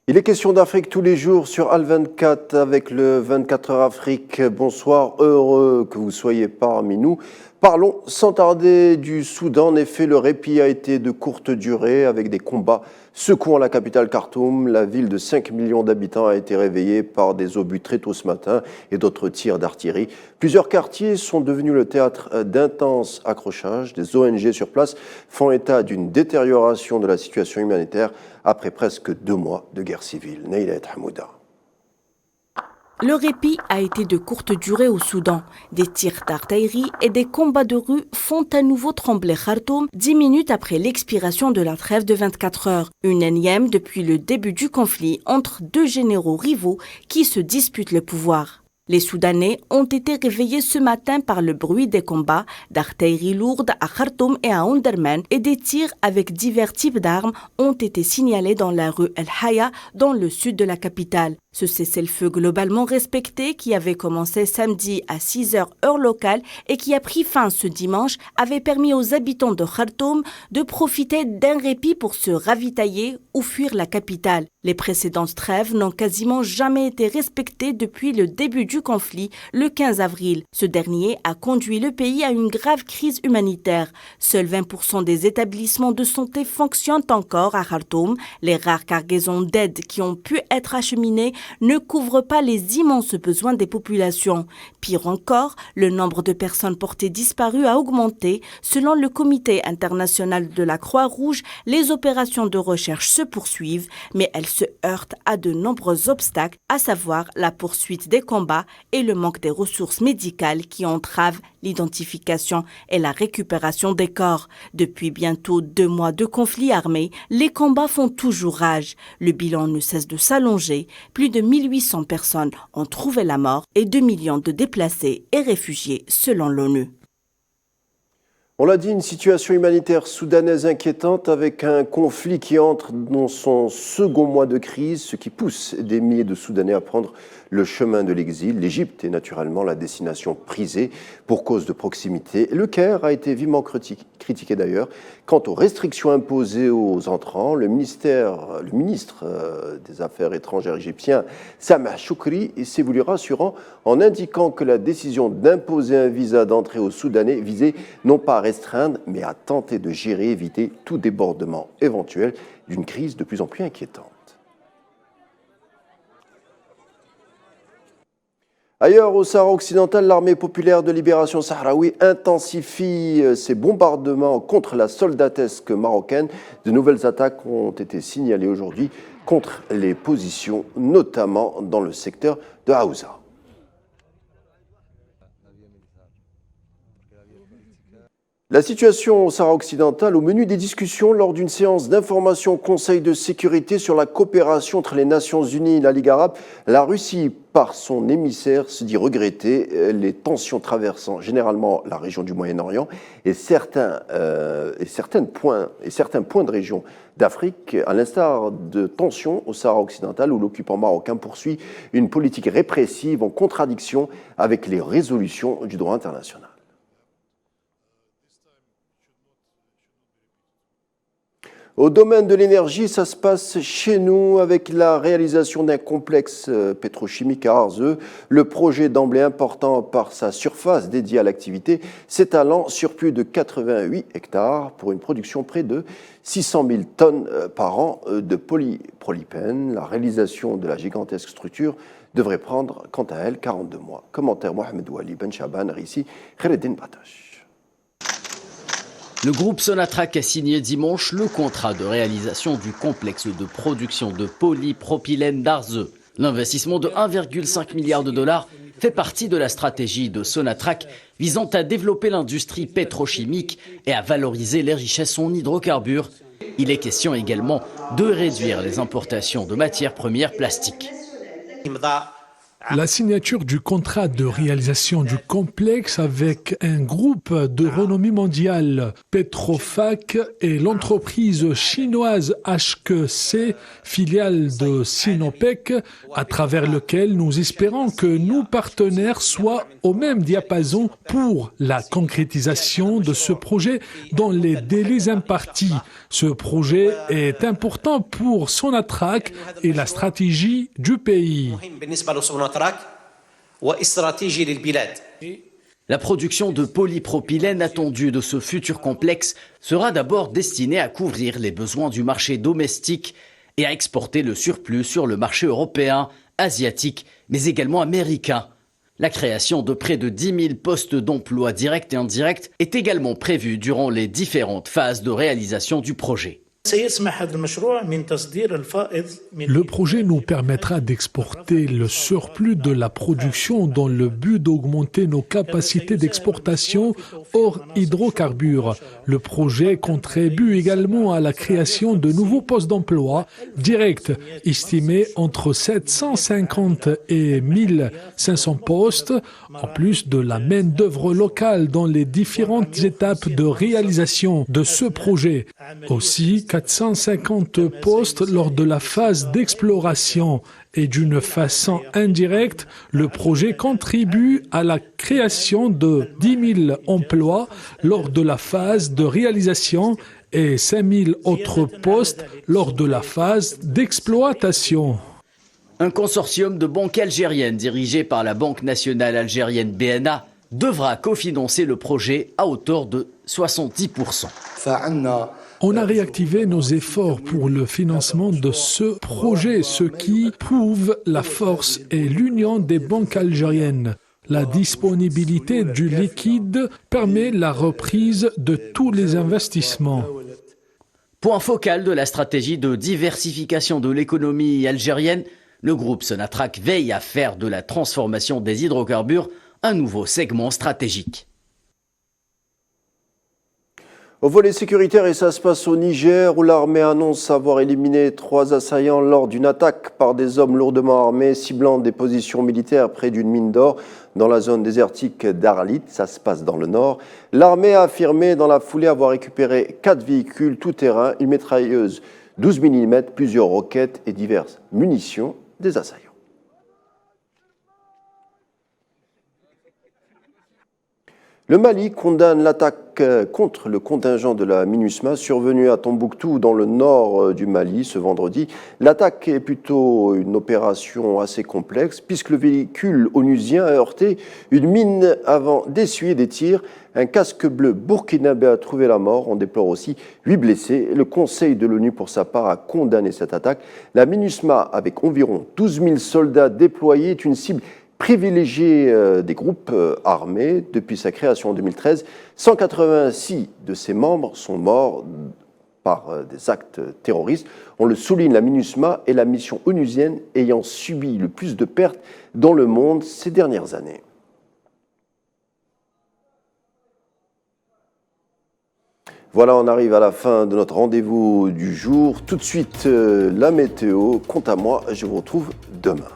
Il est question d'Afrique tous les jours sur Al24 avec le 24 heures Afrique. Bonsoir, heureux que vous soyez parmi nous. Parlons sans tarder du Soudan. En effet, le répit a été de courte durée avec des combats secouant la capitale Khartoum. La ville de 5 millions d'habitants a été réveillée par des obus très tôt ce matin et d'autres tirs d'artillerie. Plusieurs quartiers sont devenus le théâtre d'intenses accrochages. Des ONG sur place font état d'une détérioration de la situation humanitaire après presque 2 mois de guerre civile. Neila Hamouda. Le répit a été de courte durée au Soudan. Des tirs d'artillerie et des combats de rue font à nouveau trembler Khartoum 10 minutes après l'expiration de la trêve de 24 heures. Une énième depuis le début du conflit entre deux généraux rivaux qui se disputent le pouvoir. Les Soudanais ont été réveillés ce matin par le bruit des combats d'artillerie lourde à Khartoum et à Omdurman et des tirs avec divers types d'armes ont été signalés dans la rue El Haya dans le sud de la capitale. Ce cessez-le-feu globalement respecté qui avait commencé samedi à 6h heure locale et qui a pris fin ce dimanche avait permis aux habitants de Khartoum de profiter d'un répit pour se ravitailler ou fuir la capitale. Les précédentes trêves n'ont quasiment jamais été respectées depuis le début du conflit le 15 avril. Ce dernier a conduit le pays à une grave crise humanitaire. Seuls 20% des établissements de santé fonctionnent encore à Khartoum. Les rares cargaisons d'aide qui ont pu être acheminées ne couvrent pas les immenses besoins des populations. Pire encore, le nombre de personnes portées disparues a augmenté. Selon le Comité international de la Croix-Rouge, les opérations de recherche se poursuivent, mais elles se heurtent à de nombreux obstacles, à savoir la poursuite des combats et le manque des ressources médicales qui entravent l'identification et la récupération des corps. Depuis bientôt 2 mois de conflit armé, les combats font toujours rage. Le bilan ne cesse de s'allonger. Plus de 1800 personnes ont trouvé la mort et 2 millions de déplacés et réfugiés selon l'ONU. On l'a dit, une situation humanitaire soudanaise inquiétante avec un conflit qui entre dans son second mois de crise, ce qui pousse des milliers de Soudanais à prendre le chemin de l'exil. L'Égypte est naturellement la destination prisée pour cause de proximité. Le Caire a été vivement critiqué d'ailleurs. Quant aux restrictions imposées aux entrants, le ministre des Affaires étrangères égyptien, Sameh Choukri, s'est voulu rassurant en indiquant que la décision d'imposer un visa d'entrée aux Soudanais visait non pas à restreindre, mais à tenter de gérer et éviter tout débordement éventuel d'une crise de plus en plus inquiétante. Ailleurs, au Sahara occidental, l'armée populaire de libération sahraoui intensifie ses bombardements contre la soldatesque marocaine. De nouvelles attaques ont été signalées aujourd'hui contre les positions, notamment dans le secteur de Haouza. La situation au Sahara occidental au menu des discussions lors d'une séance d'information au Conseil de sécurité sur la coopération entre les Nations Unies et la Ligue arabe. La Russie, par son émissaire, se dit regretter les tensions traversant généralement la région du Moyen-Orient et certains points de région d'Afrique, à l'instar de tensions au Sahara occidental où l'occupant marocain poursuit une politique répressive en contradiction avec les résolutions du droit international. Au domaine de l'énergie, ça se passe chez nous avec la réalisation d'un complexe pétrochimique à Arzeux. Le projet d'emblée important par sa surface dédiée à l'activité, s'étalant sur plus de 88 hectares pour une production près de 600 000 tonnes par an de polypropylène. La réalisation de la gigantesque structure devrait prendre, quant à elle, 42 mois. Commentaire Mohamed Ouali Ben Chaban, ici, Khereddin Batash. Le groupe Sonatrach a signé dimanche le contrat de réalisation du complexe de production de polypropylène d'Arzeux. L'investissement de 1,5 milliard de dollars fait partie de la stratégie de Sonatrach visant à développer l'industrie pétrochimique et à valoriser les richesses en hydrocarbures. Il est question également de réduire les importations de matières premières plastiques. La signature du contrat de réalisation du complexe avec un groupe de renommée mondiale, Petrofac, et l'entreprise chinoise HKC, filiale de Sinopec, à travers lequel nous espérons que nos partenaires soient au même diapason pour la concrétisation de ce projet dans les délais impartis. Ce projet est important pour Sonatrach et la stratégie du pays. La production de polypropylène attendue de ce futur complexe sera d'abord destinée à couvrir les besoins du marché domestique et à exporter le surplus sur le marché européen, asiatique, mais également américain. La création de près de 10 000 postes d'emploi directs et indirects est également prévue durant les différentes phases de réalisation du projet. Le projet nous permettra d'exporter le surplus de la production dans le but d'augmenter nos capacités d'exportation hors hydrocarbures. Le projet contribue également à la création de nouveaux postes d'emploi directs, estimés entre 750 et 1500 postes, en plus de la main-d'œuvre locale dans les différentes étapes de réalisation de ce projet. Aussi, 450 postes lors de la phase d'exploration et d'une façon indirecte, le projet contribue à la création de 10 000 emplois lors de la phase de réalisation et 5 000 autres postes lors de la phase d'exploitation. Un consortium de banques algériennes dirigé par la Banque nationale algérienne BNA devra cofinancer le projet à hauteur de 70%. On a réactivé nos efforts pour le financement de ce projet, ce qui prouve la force et l'union des banques algériennes. La disponibilité du liquide permet la reprise de tous les investissements. Point focal de la stratégie de diversification de l'économie algérienne, le groupe Sonatrach veille à faire de la transformation des hydrocarbures un nouveau segment stratégique. Au volet sécuritaire, et ça se passe au Niger, où l'armée annonce avoir éliminé 3 assaillants lors d'une attaque par des hommes lourdement armés ciblant des positions militaires près d'une mine d'or dans la zone désertique d'Arlit. Ça se passe dans le nord. L'armée a affirmé dans la foulée avoir récupéré 4 véhicules tout-terrain, une mitrailleuse 12 mm, plusieurs roquettes et diverses munitions des assaillants. Le Mali condamne l'attaque contre le contingent de la MINUSMA survenue à Tombouctou dans le nord du Mali ce vendredi. L'attaque est plutôt une opération assez complexe puisque le véhicule onusien a heurté une mine avant d'essuyer des tirs. Un casque bleu burkinabé a trouvé la mort. On déplore aussi 8 blessés. Le Conseil de l'ONU pour sa part a condamné cette attaque. La MINUSMA, avec environ 12 000 soldats déployés, est une cible privilégié des groupes armés depuis sa création en 2013. 186 de ses membres sont morts par des actes terroristes. On le souligne, la MINUSMA est la mission onusienne ayant subi le plus de pertes dans le monde ces dernières années. Voilà, on arrive à la fin de notre rendez-vous du jour. Tout de suite, la météo. Quant à moi, je vous retrouve demain.